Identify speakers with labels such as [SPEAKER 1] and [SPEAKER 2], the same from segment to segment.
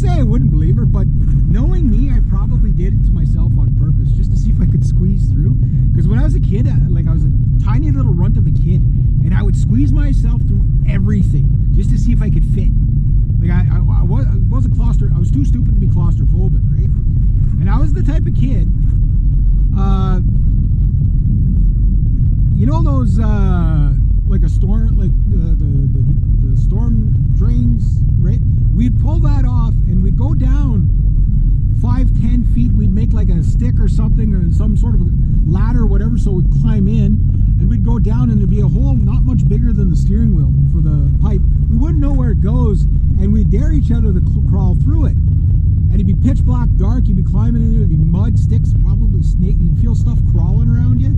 [SPEAKER 1] say I wouldn't believe her, but knowing me, I probably did it to myself on purpose, just to see if I could squeeze through. Because when I was a kid, like I was a tiny little runt of a kid, and I would squeeze myself through everything just to see if I could fit. Like I was I was too stupid to be claustrophobic, right? And I was the type of kid, you know those like a storm, like the storm drains, right? We'd pull that off and we'd go down 5-10 feet. We'd make like a stick or something, or some sort of a ladder or whatever, so we'd climb in and we'd go down, and there'd be a hole not much bigger than the steering wheel for the pipe. We wouldn't know where it goes, and we'd dare each other to crawl through it. And it'd be pitch black dark, you'd be climbing in there, it'd be mud, sticks, probably snake, you'd feel stuff crawling around you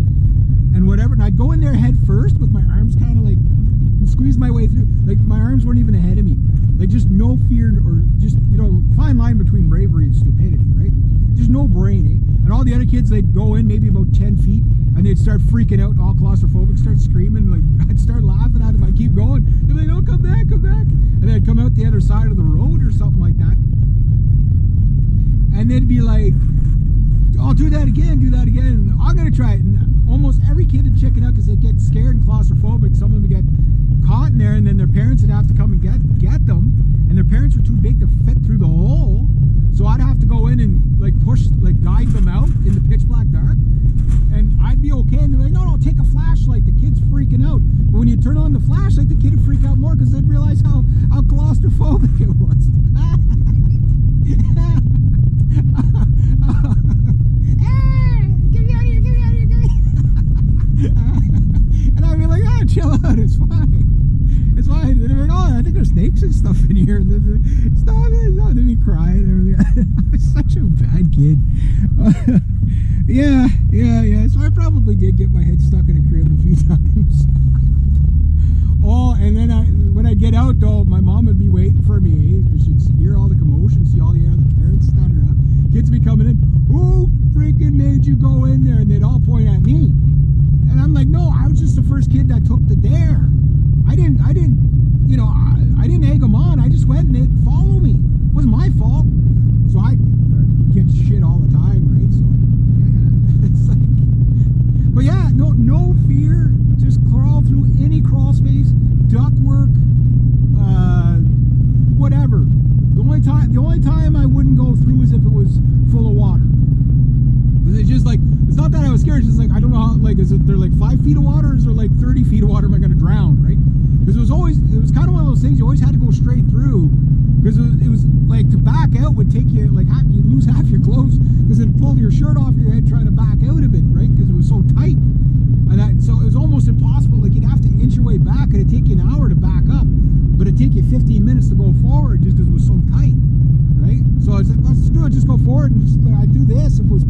[SPEAKER 1] and whatever. And I'd go in there head first with my arms kind of like, and squeeze my way through. Like my arms weren't even ahead of me. Like just no fear, or just, you know, fine line between bravery and stupidity, right? Just no brain, eh? And all the other kids, they'd go in maybe about 10 feet and they'd start freaking out, all claustrophobic, start screaming. Like I'd start laughing at them. I'd keep going. They'd be like, oh, come back, come back. And then I'd come out the other side of the road or something like that. And they'd be like, oh, do that again, do that again. I'm going to try it. And almost every kid would chicken out because they'd get scared and claustrophobic. Some of them would get caught in there, and then their parents would have to come and get them. And their parents were too big to fit through the hole. So I'd have to go in and like push, like guide them out in the pitch black dark. And I'd be okay. And they're like, no, take a flashlight. The kid's freaking out. But when you turn on the flashlight, the kid would freak out more because they'd realize how claustrophobic it was. Get me out of here, get me out of here, get me. And I'd be like, oh, chill out, it's fine. It's fine. And they're like, oh, I think there's snakes and stuff in here. And stop it. Oh, they'd be crying and everything. I was such a bad kid. Yeah. So I probably did get my head stuck in a crib a few times. Oh, and then when I'd get out, though, my mom would be waiting for me. She'd hear all the commotion, see all the other parents standing around. Kids would be coming in. Who freaking made you go in there? And they'd all point at me. And I'm like, no, I was just the first kid that took the dare. I didn't, you know, I didn't egg them on. I just went and they'd follow me. It wasn't my fault. So I get shit all the time, right? So, yeah, it's like, but yeah, no fear. Just crawl through any crawl space, duck work, whatever. The only time I wouldn't go through is if it was full of water. It's just like, it's not that I was scared, it's just like, I don't know how, like, is it there like 5 feet of water, or is there like 30 feet of water, am I going to drown, right? Because it was kind of one of those things, you always had to go straight through, because it was like, to back out would take you, like, you'd lose half your clothes, because it'd pull your shirt off your head trying to back out of it, right? Because it was so tight. So it was almost impossible, like, you'd have to inch your way back, and it'd take you an hour to back up, but it'd take you 15 minutes to go forward, just because it was so tight, right? So I was like, let's do it, just go forward, and just, I'd do this if it was